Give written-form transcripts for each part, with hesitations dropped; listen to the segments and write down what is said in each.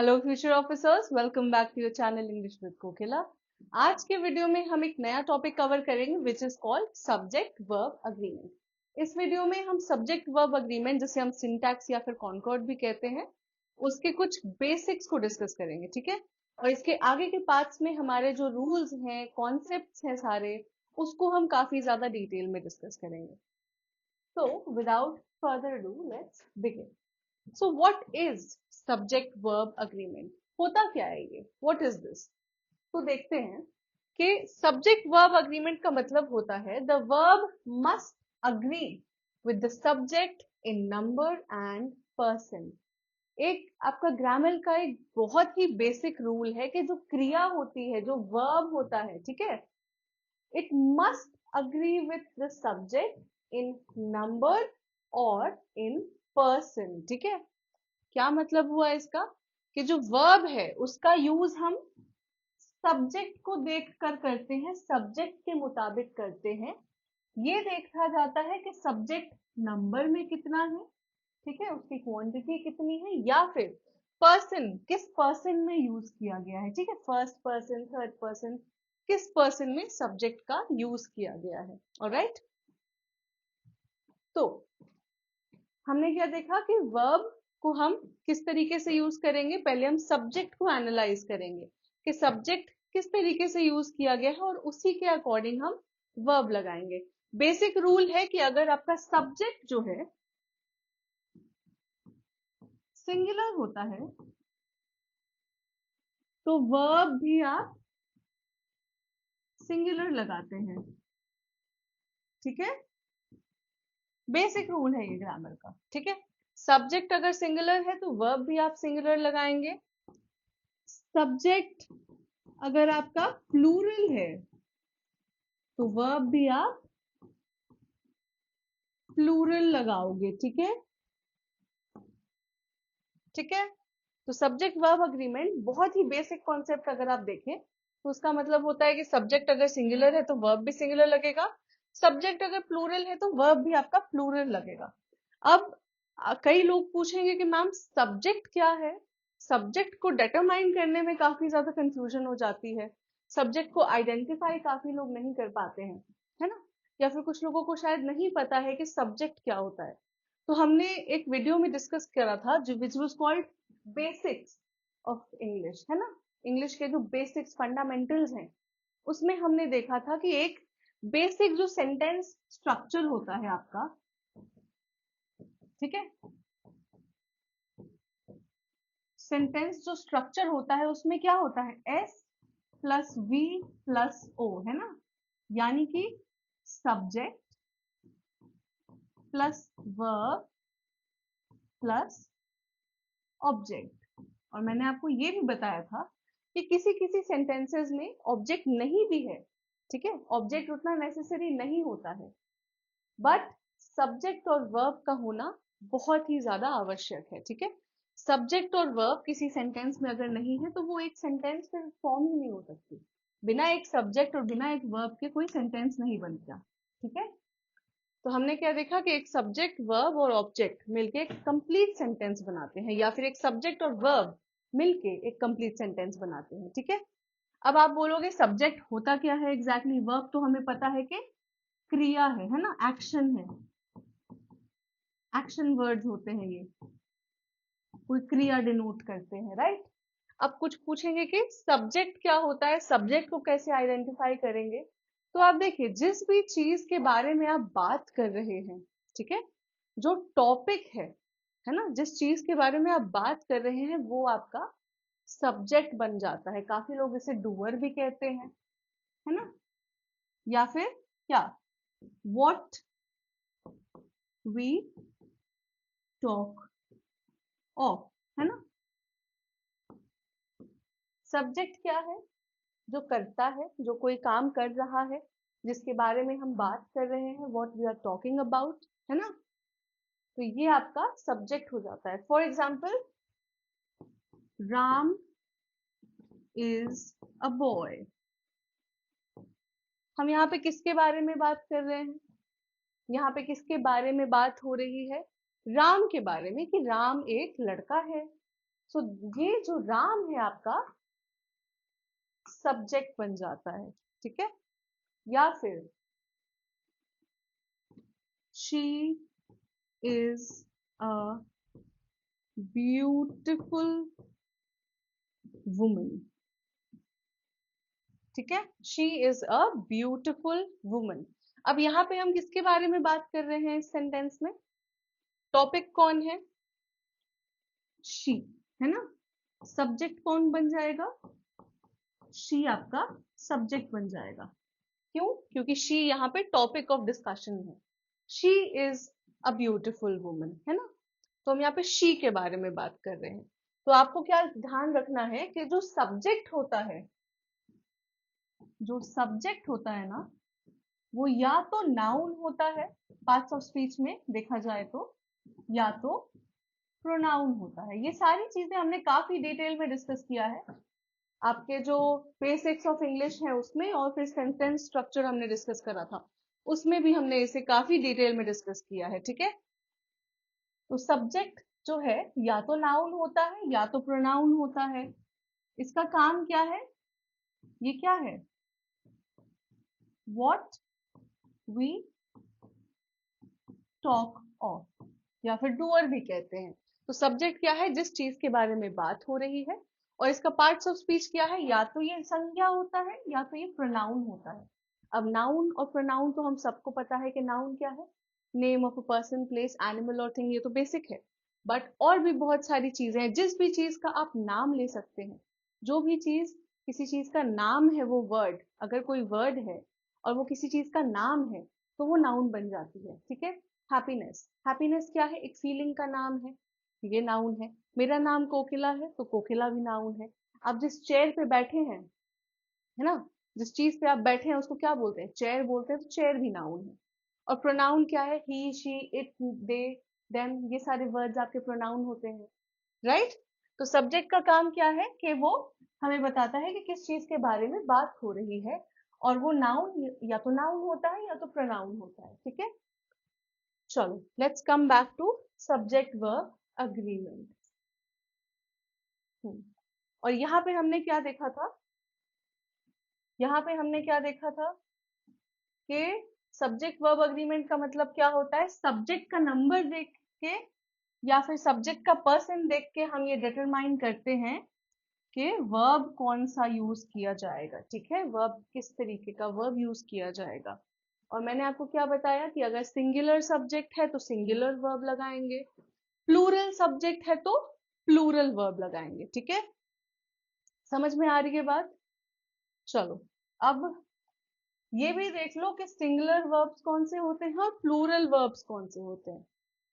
Hello future officers, welcome back to your channel English with Kokila. आज के video में हम एक नया टॉपिक कवर करेंगे which is called subject verb agreement. इस वीडियो में हम सब्जेक्ट वर्ब अग्रीमेंट, जिसे हम सिंटैक्स या फिर कॉन्कॉर्ड भी कहते हैं, उसके कुछ बेसिक्स को डिस्कस करेंगे, ठीक है। और इसके आगे के पार्ट्स में हमारे जो रूल्स हैं, कॉन्सेप्ट्स हैं सारे, उसको हम काफी ज्यादा डिटेल में डिस्कस करेंगे। तो without further ado, let's begin. So what is subject verb agreement? होता क्या है ये? What is this? तो देखते हैं कि सब्जेक्ट वर्ब अग्रीमेंट का मतलब होता है the verb must agree with the subject in number and person. एक आपका ग्रामर का एक बहुत ही बेसिक रूल है कि जो क्रिया होती है, जो वर्ब होता है, ठीक है, it must agree with the subject in number और इन पर्सन, ठीक है। क्या मतलब हुआ इसका? कि जो वर्ब है उसका यूज हम सब्जेक्ट को देखकर करते हैं, सब्जेक्ट के मुताबिक करते हैं। ये देखा जाता है कि सब्जेक्ट नंबर में कितना है, ठीक है, उसकी क्वांटिटी कितनी है, या फिर पर्सन, किस पर्सन में यूज किया गया है, ठीक है, फर्स्ट पर्सन, थर्ड पर्सन, किस पर्सन में सब्जेक्ट का यूज किया गया है। ऑलराइट, तो हमने क्या देखा कि वर्ब को हम किस तरीके से यूज करेंगे। पहले हम सब्जेक्ट को एनालाइज करेंगे कि सब्जेक्ट किस तरीके से यूज किया गया है और उसी के अकॉर्डिंग हम वर्ब लगाएंगे। बेसिक रूल है कि अगर आपका सब्जेक्ट जो है सिंगुलर होता है तो वर्ब भी आप सिंगुलर लगाते हैं, ठीक है। बेसिक रूल है ये ग्रामर का, ठीक है। सब्जेक्ट अगर सिंगुलर है तो वर्ब भी आप सिंगुलर लगाएंगे। सब्जेक्ट अगर आपका प्लूरल है तो वर्ब भी आप प्लूरल लगाओगे, ठीक है, ठीक है। तो सब्जेक्ट वर्ब अग्रीमेंट बहुत ही बेसिक कॉन्सेप्ट अगर आप देखें तो उसका मतलब होता है कि सब्जेक्ट अगर सिंगुलर है तो वर्ब भी सिंगुलर लगेगा, सब्जेक्ट अगर प्लूरल है तो वर्ब भी आपका प्लूरल लगेगा। अब कई लोग पूछेंगे कि मैम सब्जेक्ट क्या है? सब्जेक्ट को डिटरमाइन करने में काफी ज्यादा कंफ्यूजन हो जाती है, सब्जेक्ट को आइडेंटिफाई काफी लोग नहीं कर पाते हैं, है ना, या फिर कुछ लोगों को शायद नहीं पता है कि सब्जेक्ट क्या होता है। तो हमने एक वीडियो में डिस्कस करा था जो which was called basics of English, है ना, इंग्लिश के जो बेसिक्स फंडामेंटल्स हैं, उसमें हमने देखा था कि एक बेसिक जो सेंटेंस स्ट्रक्चर होता है आपका, ठीक है, सेंटेंस जो स्ट्रक्चर होता है उसमें क्या होता है, S plus V plus O, है ना, यानी कि subject plus verb plus object. और मैंने आपको ये भी बताया था कि किसी किसी सेंटेंसेस में ऑब्जेक्ट नहीं भी है, ठीक है, ऑब्जेक्ट उतना नेसेसरी नहीं होता है, बट सब्जेक्ट और वर्ब का होना बहुत ही ज्यादा आवश्यक है, ठीक है। सब्जेक्ट और वर्ब किसी सेंटेंस में अगर नहीं है तो वो एक सेंटेंस फिर फॉर्म ही नहीं हो सकती। बिना एक सब्जेक्ट और बिना एक वर्ब के कोई सेंटेंस नहीं बनता, ठीक है। तो हमने क्या देखा कि एक सब्जेक्ट, वर्ब और ऑब्जेक्ट मिलके एक कंप्लीट सेंटेंस बनाते हैं, या फिर एक सब्जेक्ट और वर्ब मिलके एक कंप्लीट सेंटेंस बनाते हैं, ठीक है। अब आप बोलोगे सब्जेक्ट होता क्या है एग्जैक्टली, वर्ब तो हमें पता है कि क्रिया है ना, एक्शन है, एक्शन वर्ड्स होते हैं ये, कोई क्रिया डिनोट करते हैं, राइट। अब कुछ पूछेंगे कि सब्जेक्ट क्या होता है, सब्जेक्ट को कैसे आइडेंटिफाई करेंगे। तो आप देखिए, जिस भी चीज के बारे में आप बात कर रहे हैं, ठीक है, जो टॉपिक है ना, जिस चीज के बारे में आप बात कर रहे हैं वो आपका सब्जेक्ट बन जाता है। काफी लोग इसे डूअर भी कहते हैं, है ना, या फिर क्या, व्हाट वी टॉक ऑफ, है ना। सब्जेक्ट क्या है? जो करता है, जो कोई काम कर रहा है, जिसके बारे में हम बात कर रहे हैं, what we are talking about, है ना। तो ये आपका सब्जेक्ट हो जाता है। For example, Ram is a boy. हम यहाँ पे किसके बारे में बात कर रहे हैं? यहाँ पे किसके बारे में बात हो रही है? राम के बारे में, कि राम एक लड़का है, सो ये जो राम है आपका सब्जेक्ट बन जाता है, ठीक है। या फिर she is a beautiful woman, ठीक है। She is a beautiful woman. अब यहाँ पे हम किसके बारे में बात कर रहे हैं इस सेंटेंस में? टॉपिक कौन है? शी, है ना। सब्जेक्ट कौन बन जाएगा? शी आपका सब्जेक्ट बन जाएगा। क्यों? क्योंकि शी यहाँ पे टॉपिक ऑफ डिस्कशन है। She is a beautiful woman, है ना। तो हम यहाँ पे शी के बारे में बात कर रहे हैं। तो आपको क्या ध्यान रखना है कि जो सब्जेक्ट होता है, जो सब्जेक्ट होता है ना, वो या तो नाउन होता है, पार्ट्स ऑफ स्पीच में देखा जाए तो, या तो प्रोनाउन होता है। ये सारी चीजें हमने काफी डिटेल में डिस्कस किया है आपके जो बेसिक्स ऑफ इंग्लिश है उसमें, और फिर सेंटेंस स्ट्रक्चर हमने डिस्कस करा था उसमें भी हमने इसे काफी डिटेल में डिस्कस किया है, ठीक है। तो सब्जेक्ट जो है या तो नाउन होता है या तो प्रोनाउन होता है। इसका काम क्या है? ये क्या है? व्हाट वी टॉक ऑफ, या फिर डूअर भी कहते हैं। तो सब्जेक्ट क्या है? जिस चीज के बारे में बात हो रही है। और इसका पार्ट्स ऑफ स्पीच क्या है? या तो ये संज्ञा होता है या तो ये प्रोनाउन होता है। अब नाउन और प्रोनाउन तो हम सबको पता है कि नाउन क्या है, name of a person, place, animal और थिंग, ये तो बेसिक है। बट और भी बहुत सारी चीजें हैं, जिस भी चीज का आप नाम ले सकते हैं। जो भी चीज किसी चीज का नाम है, वो वर्ड, अगर कोई वर्ड है और वो किसी चीज का नाम है तो वो नाउन बन जाती है, ठीक है। हैप्पीनेस, हैप्पीनेस क्या है? एक फीलिंग का नाम है, ये नाउन है। मेरा नाम कोकिला है तो कोकिला भी नाउन है। आप जिस चेयर पे बैठे हैं, है ना, जिस चीज पे आप बैठे हैं उसको क्या बोलते हैं? चेयर बोलते हैं, तो चेयर भी नाउन है। और प्रोनाउन क्या है? ही, शी, इट, दे, देम, ये सारे वर्ड्स आपके प्रोनाउन होते हैं, राइट। तो सब्जेक्ट का काम क्या है कि वो हमें बताता है कि किस चीज के बारे में बात हो रही है। और वो नाउन या तो नाउन होता है या तो प्रोनाउन होता है, ठीक है। चलो let's come back to subject verb agreement. और यहाँ पे हमने क्या देखा था? यहाँ पे हमने क्या देखा था कि सब्जेक्ट वर्ब अग्रीमेंट का मतलब क्या होता है? सब्जेक्ट का नंबर देख के या फिर सब्जेक्ट का पर्सन देख के हम ये डिटरमाइन करते हैं कि वर्ब कौन सा यूज किया जाएगा, ठीक है। वर्ब किस तरीके का वर्ब यूज किया जाएगा। और मैंने आपको क्या बताया कि अगर सिंगुलर सब्जेक्ट है तो सिंगुलर वर्ब लगाएंगे, प्लूरल सब्जेक्ट है तो प्लूरल वर्ब लगाएंगे, ठीक है। समझ में आ रही है बात? चलो अब ये भी देख लो कि सिंगुलर वर्ब्स कौन से होते हैं और प्लूरल वर्ब्स कौन से होते हैं,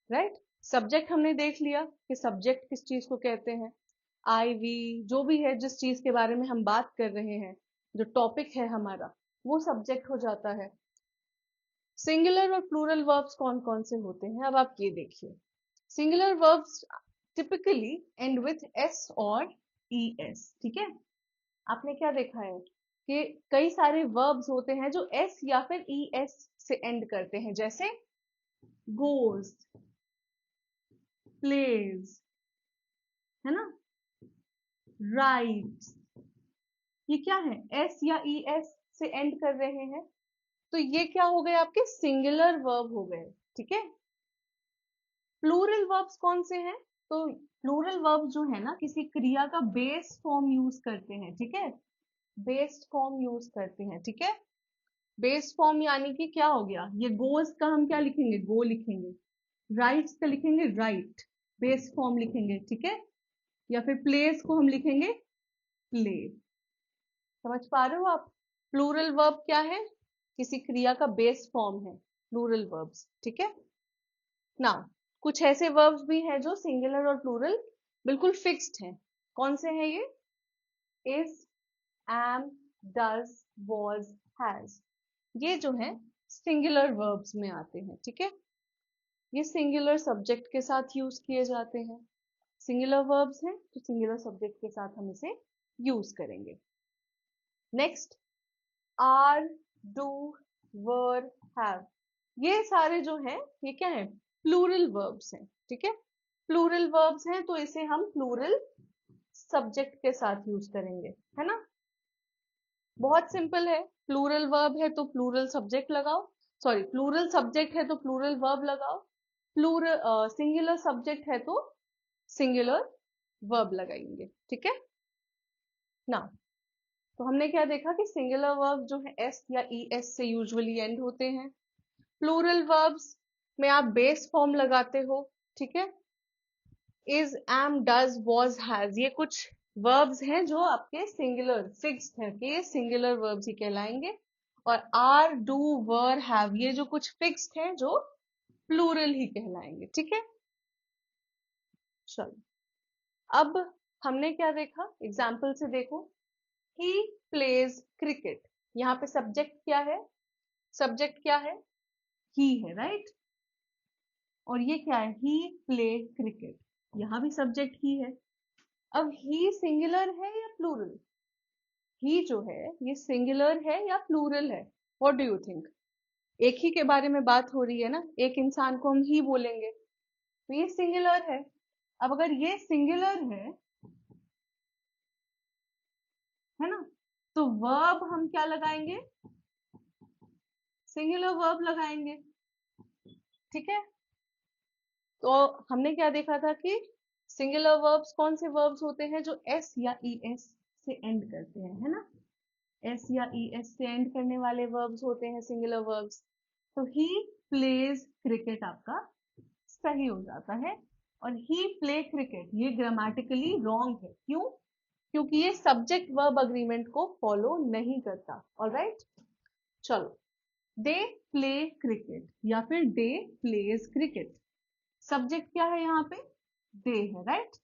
राइट। सब्जेक्ट हमने देख लिया कि सब्जेक्ट किस चीज को कहते हैं। आई, वी, जो भी है, जिस चीज के बारे में हम बात कर रहे हैं, जो टॉपिक है हमारा, वो सब्जेक्ट हो जाता है। सिंगुलर और प्लूरल वर्ब्स कौन कौन से होते हैं, अब आप ये देखिए। Singular verbs typically and with S और ई एस, ठीक है। आपने क्या देखा है कि कई सारे वर्ब्स होते हैं जो एस या फिर ई एस से एंड करते हैं, जैसे गोज, प्लेज, है ना, राइट्स। ये क्या है? एस या ई एस से एंड कर रहे हैं, तो ये क्या हो गए? आपके सिंगुलर वर्ब हो गए, ठीक है। प्लूरल वर्ब्स कौन से हैं? तो प्लूरल वर्ब जो है ना, किसी क्रिया का बेस फॉर्म यूज करते हैं, ठीक है। बेस्ड फॉर्म यूज करते हैं, ठीक है। बेस्ड फॉर्म यानी कि क्या हो गया? ये गोज का हम क्या लिखेंगे? गो लिखेंगे। राइट्स का लिखेंगे राइट, बेस्ड फॉर्म लिखेंगे, ठीक है। या फिर प्लेस को हम लिखेंगे प्ले। समझ पा रहे हो आप? प्लूरल वर्ब क्या है? किसी क्रिया का बेस फॉर्म है प्लूरल वर्ब्स, ठीक है ना। कुछ ऐसे वर्ब्स भी हैं जो सिंगुलर और प्लूरल बिल्कुल फिक्स्ड हैं। कौन से हैं ये? Is, am, does, was, has, ये जो है सिंगुलर वर्ब्स में आते हैं, ठीक है। ये सिंगुलर सब्जेक्ट के साथ यूज किए जाते हैं। सिंगुलर वर्ब्स हैं तो सिंगुलर सब्जेक्ट के साथ हम इसे यूज करेंगे। Next, are, do, were, have, ये सारे जो हैं ये क्या है? प्लूरल वर्ब्स हैं, ठीक है। प्लूरल वर्ब्स हैं तो इसे हम प्लूरल सब्जेक्ट के साथ यूज करेंगे, है ना। बहुत सिंपल है, प्लूरल वर्ब है तो प्लूरल सब्जेक्ट लगाओ, सॉरी प्लूरल सब्जेक्ट है तो प्लूरल वर्ब लगाओ, प्लूरल सिंगुलर सब्जेक्ट है तो सिंगुलर वर्ब लगाएंगे, ठीक है ना। तो हमने क्या देखा कि सिंगुलर वर्ब जो है एस या ई एस से यूजुअली एंड होते हैं। प्लूरल वर्ब्स में आप बेस फॉर्म लगाते हो, ठीक है। Is, am, does, was, has, ये कुछ वर्ब्स हैं जो आपके सिंगुलर फिक्स्ड है कि ये सिंगुलर वर्ब्स ही कहलाएंगे। और आर, डू, वर, हैव, ये जो कुछ फिक्स्ड है जो प्लूरल ही कहलाएंगे, ठीक है। चलो, अब हमने क्या देखा, एग्जाम्पल से देखो। ही प्लेज क्रिकेट, यहाँ पे सब्जेक्ट क्या है, सब्जेक्ट क्या है, ही है, राइट। और ये क्या है, ही प्ले क्रिकेट, यहाँ भी सब्जेक्ट ही है। अब ही सिंगुलर है या प्लूरल, ही जो है ये सिंगुलर है या प्लूरल है, व्हाट डू यू थिंक। एक ही के बारे में बात हो रही है ना, एक इंसान को हम ही बोलेंगे तो ये सिंगुलर है। अब अगर ये सिंगुलर है ना, तो वर्ब हम क्या लगाएंगे, सिंगुलर वर्ब लगाएंगे, ठीक है। तो हमने क्या देखा था कि सिंगुलर वर्ब्स कौन से वर्ब्स होते हैं जो एस या ई एस से एंड करते हैं, है ना। एस या ई एस से एंड करने वाले वर्ब्स होते हैं सिंगुलर वर्ब्स। तो ही प्लेज क्रिकेट आपका सही हो जाता है। और ही प्ले क्रिकेट ये ग्रामेटिकली रॉन्ग है, क्यों, क्योंकि ये सब्जेक्ट वर्ब अग्रीमेंट को फॉलो नहीं करता, ऑलराइट। चलो, दे प्ले क्रिकेट या फिर दे प्लेज क्रिकेट, सब्जेक्ट क्या है यहाँ पे, दे है, राइट।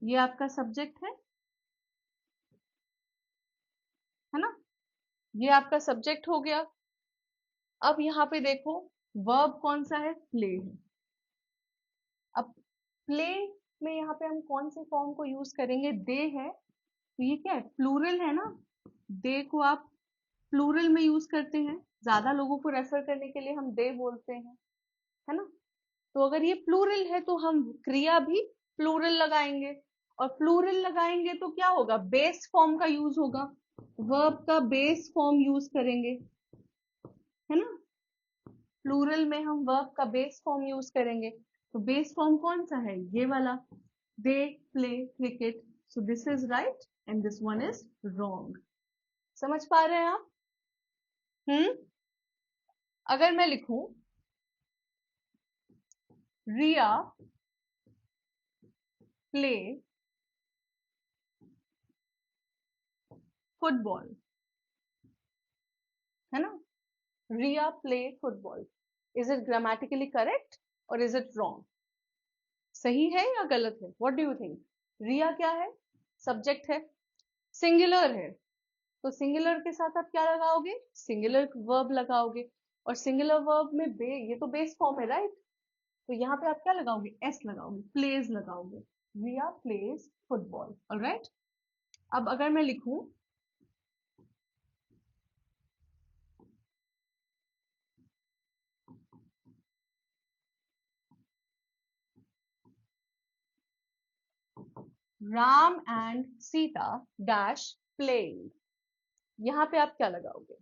ये आपका सब्जेक्ट है ना, ये आपका सब्जेक्ट हो गया। अब यहाँ पे देखो, वर्ब कौन सा है, प्ले है। अब प्ले में यहाँ पे हम कौन से फॉर्म को यूज करेंगे, दे है, तो ये क्या है, प्लूरल है ना। दे को आप प्लूरल में यूज करते हैं, ज्यादा लोगों को रेफर करने के लिए हम दे बोलते हैं, है ना। तो अगर ये प्लूरल है तो हम क्रिया भी प्लूरल लगाएंगे। और प्लूरल लगाएंगे तो क्या होगा, बेस फॉर्म का यूज होगा, वर्ब का बेस फॉर्म यूज करेंगे, है ना। प्लूरल में हम वर्ब का बेस फॉर्म यूज करेंगे, तो बेस फॉर्म कौन सा है, ये वाला, they play cricket. So this is right and this one is wrong. समझ पा रहे हैं आप। अगर मैं लिखूं रिया प्ले फुटबॉल, है ना, Riya play football, is it grammatically correct और इज इट रॉन्ग, सही है या गलत है, what do you think. Riya क्या है, सब्जेक्ट है, सिंगुलर है, तो सिंगुलर के साथ आप क्या लगाओगे, सिंगुलर वर्ब लगाओगे। और सिंगुलर वर्ब में ये तो बेस फॉर्म है, राइट। तो यहाँ पे आप क्या लगाओगे, एस लगाओगे, प्लेज लगाओगे, रिया प्लेज फुटबॉल, ऑलराइट। अब अगर मैं लिखूं Ram and Sita dash playing, यहाँ पे आप क्या लगाओगे,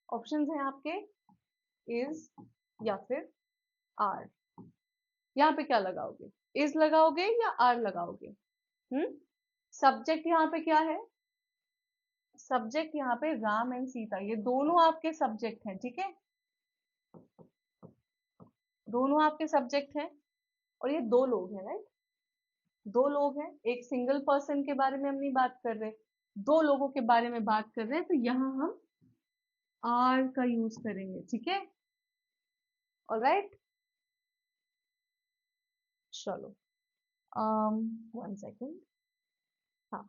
ऑप्शंस हैं आपके, इज या फिर आर। यहाँ पे क्या लगाओगे, इज लगाओगे या आर लगाओगे। सब्जेक्ट यहाँ पे क्या है, सब्जेक्ट यहाँ पे राम एंड सीता, ये दोनों आपके सब्जेक्ट हैं, ठीक है, दोनों आपके सब्जेक्ट हैं। और ये दो लोग हैं, राइट, दो लोग हैं, एक सिंगल पर्सन के बारे में हम नहीं बात कर रहे, दो लोगों के बारे में बात कर रहे हैं, तो यहाँ हम आर का यूज करेंगे, ठीक है, ऑलराइट। चलो, वन सेकेंड, हाँ,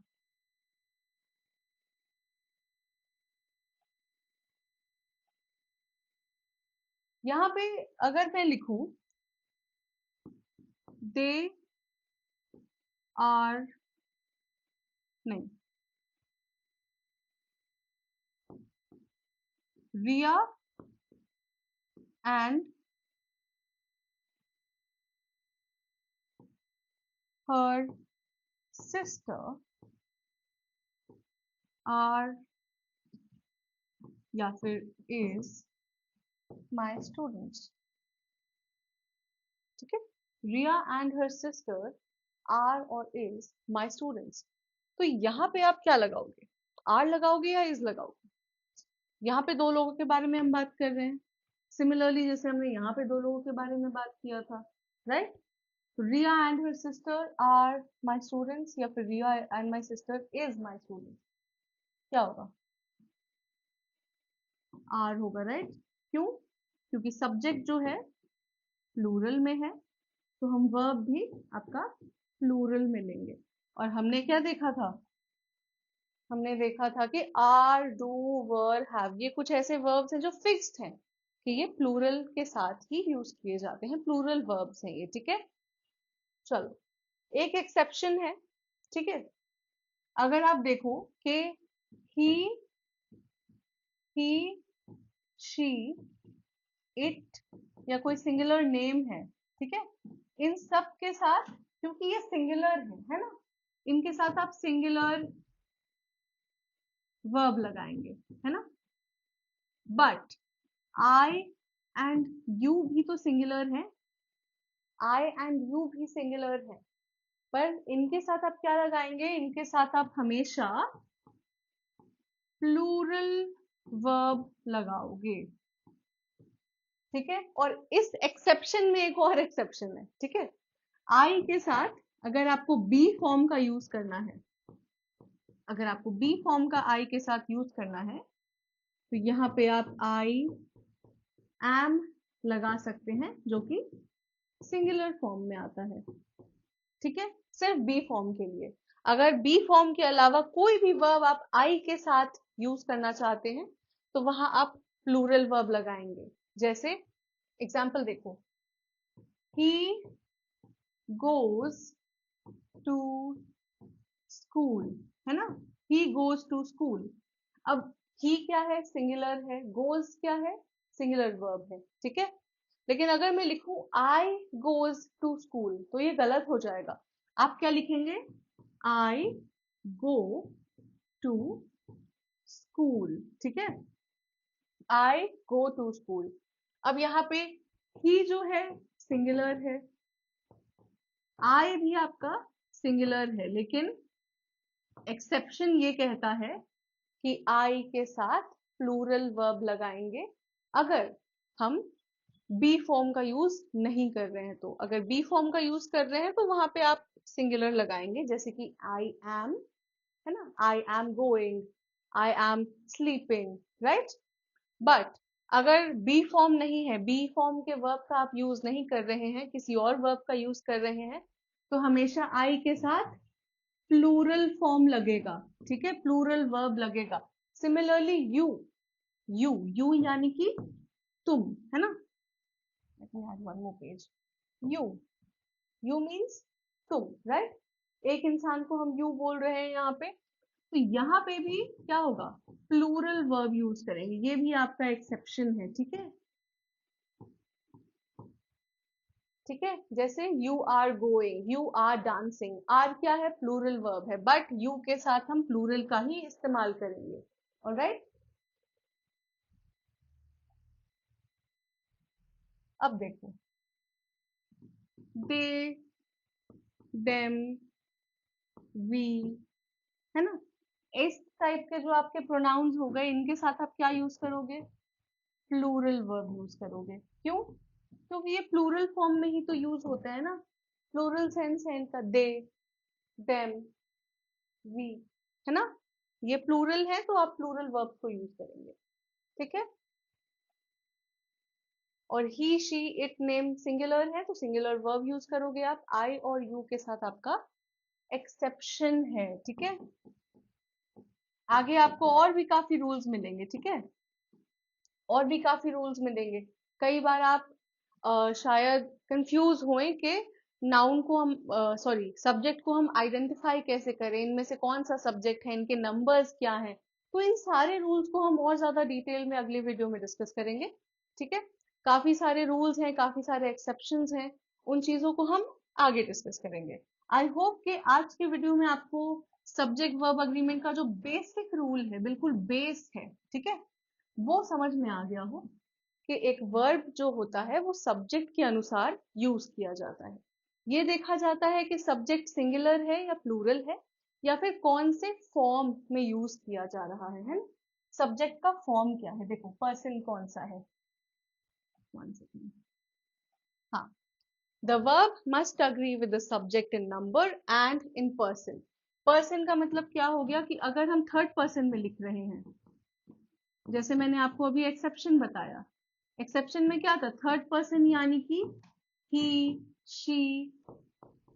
यहाँ पे अगर मैं लिखूं दे आर, नहीं, रिया एंड हर सिस्टर आर या फिर इज माई स्टूडेंट्स। ठीक है, रिया एंड हर सिस्टर आर और इज माई स्टूडेंट्स। तो यहाँ पे आप क्या लगाओगे, आर लगाओगे या इज लगाओगे? यहाँ पे दो लोगों के बारे में हम बात कर रहे हैं, सिमिलरली जैसे हमने यहाँ पे दो लोगों के बारे में बात किया था, right? Riya and her sister are my students या फिर Riya and my sister is my student, क्या होगा? आर होगा, राइट? क्यों? क्योंकि सब्जेक्ट जो है प्लूरल में है, तो हम वर्ब भी आपका प्लूरल में लेंगे। और हमने क्या देखा था, हमने देखा था कि आर, डू, वर, हैव, ये कुछ ऐसे वर्ब्स हैं जो फिक्स्ड हैं कि ये प्लूरल के साथ ही यूज किए जाते हैं, प्लूरल वर्ब्स हैं ये। ठीक है, चलो एक एक्सेप्शन है। ठीक है, अगर आप देखो कि ही, शी, इट या कोई सिंगुलर नेम है, ठीक है, इन सब के साथ, क्योंकि ये सिंगुलर है ना, इनके साथ आप सिंगुलर वर्ब लगाएंगे, है ना? बट आई एंड यू भी तो सिंगुलर है, आई एंड यू भी सिंगुलर है, पर इनके साथ आप क्या लगाएंगे? इनके साथ आप हमेशा प्लूरल वर्ब लगाओगे। ठीक है, और इस एक्सेप्शन में एक और एक्सेप्शन है। ठीक है, आई के साथ अगर आपको बी फॉर्म का यूज करना है, अगर आपको बी फॉर्म का आई के साथ यूज करना है, तो यहाँ पे आप आई एम लगा सकते हैं, जो कि सिंगुलर फॉर्म में आता है। ठीक है, सिर्फ बी फॉर्म के लिए। अगर बी फॉर्म के अलावा कोई भी वर्ब आप आई के साथ यूज करना चाहते हैं, तो वहां आप प्लूरल वर्ब लगाएंगे। जैसे एग्जाम्पल देखो, ही गोज टू स्कूल, है ना? He goes to school. अब ही क्या है? सिंगुलर है। गोज क्या है? सिंगुलर वर्ब है। ठीक है, लेकिन अगर मैं लिखूं आई गोज टू स्कूल, तो ये गलत हो जाएगा। आप क्या लिखेंगे? आई गो टू स्कूल। ठीक है, आई गो टू स्कूल। अब यहाँ पे ही जो है सिंगुलर है, आई भी आपका सिंगुलर है, लेकिन एक्सेप्शन ये कहता है कि आई के साथ प्लूरल वर्ब लगाएंगे अगर हम बी फॉर्म का यूज नहीं कर रहे हैं। तो अगर बी फॉर्म का यूज कर रहे हैं तो वहां पे आप सिंगुलर लगाएंगे, जैसे कि आई एम, है ना? I am going, I am sleeping, right? But अगर बी फॉर्म नहीं है, बी फॉर्म के वर्ब का आप यूज नहीं कर रहे हैं, किसी और वर्ब का यूज कर रहे हैं, तो हमेशा आई के साथ प्लूरल फॉर्म लगेगा। ठीक है, प्लूरल वर्ब लगेगा। सिमिलरली यू, यू यानी कि तुम, है ना? Let me add one more page. You means तुम, राइट? एक इंसान को हम यू बोल रहे हैं यहाँ पे, तो यहाँ पे भी क्या होगा? प्लूरल वर्ब यूज करेंगे। ये भी आपका एक्सेप्शन है। ठीक है, ठीक है, जैसे you are going, you are dancing, are क्या है? प्लूरल वर्ब है, बट यू के साथ हम प्लूरल का ही इस्तेमाल करेंगे। ऑलराइट, अब देखो, दे, देम, वी, है ना? इस टाइप के जो आपके प्रोनाउंस हो गए, इनके साथ आप क्या यूज करोगे? प्लूरल वर्ब यूज करोगे। क्यों? क्योंकि ये प्लूरल फॉर्म में ही तो यूज होता है ना, प्लूरल सेंस है इनका, दे, देम, वी, है ना? ये प्लूरल है तो आप प्लूरल वर्ब को यूज करेंगे। ठीक है, और ही, शी, इट, नेम सिंगुलर है तो सिंगुलर वर्ब यूज करोगे आप। आई और यू के साथ आपका एक्सेप्शन है। ठीक है, आगे आपको और भी काफी रूल्स मिलेंगे। ठीक है, और भी काफी रूल्स मिलेंगे। कई बार आप शायद कंफ्यूज हों कि नाउन को हम, सॉरी, सब्जेक्ट को हम आइडेंटिफाई कैसे करें, इनमें से कौन सा सब्जेक्ट है, इनके नंबर्स क्या हैं। तो इन सारे रूल्स को हम और ज्यादा डिटेल में अगले वीडियो में डिस्कस करेंगे। ठीक है, काफी सारे रूल्स हैं, काफी सारे एक्सेप्शंस हैं, उन चीजों को हम आगे डिस्कस करेंगे। आई होप कि आज के वीडियो में आपको सब्जेक्ट वर्ब अग्रीमेंट का जो बेसिक रूल है, बिल्कुल बेस है, ठीक है, वो समझ में आ गया हो कि एक वर्ब जो होता है वो सब्जेक्ट के अनुसार यूज किया जाता है। ये देखा जाता है कि सब्जेक्ट सिंगुलर है या प्लूरल है, या फिर कौन से फॉर्म में यूज किया जा रहा है ना। सब्जेक्ट का फॉर्म क्या है, देखो पर्सन कौन सा है, 1 सेकेंड। हाँ, the verb must agree with the subject in number and in person। person का मतलब क्या हो गया कि अगर हम थर्ड पर्सन में लिख रहे हैं, जैसे मैंने आपको अभी एक्सेप्शन बताया, एक्सेप्शन में क्या था, थर्ड पर्सन यानी कि ही, शी,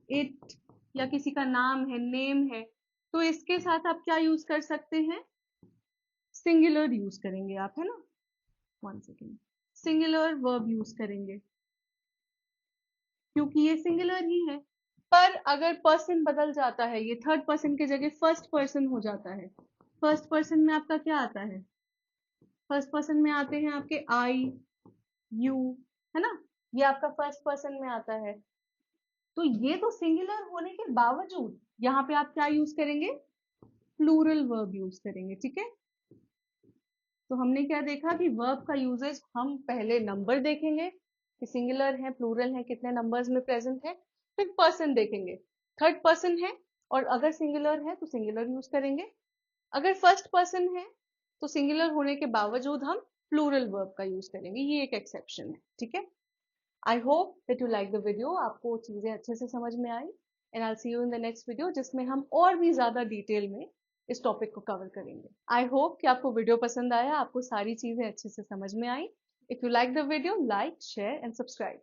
इट, या किसी का नाम है, नेम है, तो इसके साथ आप क्या यूज कर सकते हैं, सिंगुलर यूज करेंगे आप, है ना। 1 सेकेंड, सिंगुलर वर्ब यूज करेंगे क्योंकि ये सिंगुलर ही है। पर अगर पर्सन बदल जाता है, ये थर्ड पर्सन की जगह फर्स्ट पर्सन हो जाता है, फर्स्ट पर्सन में आपका क्या आता है, फर्स्ट पर्सन में आते हैं आपके आई, यू, है ना, ये आपका फर्स्ट पर्सन में आता है। तो ये तो सिंगुलर होने के बावजूद यहाँ पे आप क्या यूज करेंगे, प्लूरल वर्ब यूज करेंगे, ठीक है। तो हमने क्या देखा कि वर्ब का यूजेज हम पहले नंबर देखेंगे कि सिंगुलर है, प्लूरल है, कितने नंबर्स में प्रेजेंट है, फिर पर्सन देखेंगे, थर्ड पर्सन है, और अगर सिंगुलर है तो सिंगुलर यूज करेंगे, अगर फर्स्ट पर्सन है तो सिंगुलर होने के बावजूद हम प्लूरल वर्ब का यूज करेंगे, ये एक एक्सेप्शन है, ठीक है। I hope that you like the video, आपको चीजें अच्छे से समझ में आई, and I see you in the next video जिसमें हम और भी ज्यादा डिटेल में इस टॉपिक को कवर करेंगे। आई होप कि आपको वीडियो पसंद आया, आपको सारी चीजें अच्छे से समझ में आई। If you like the video, like, share and subscribe.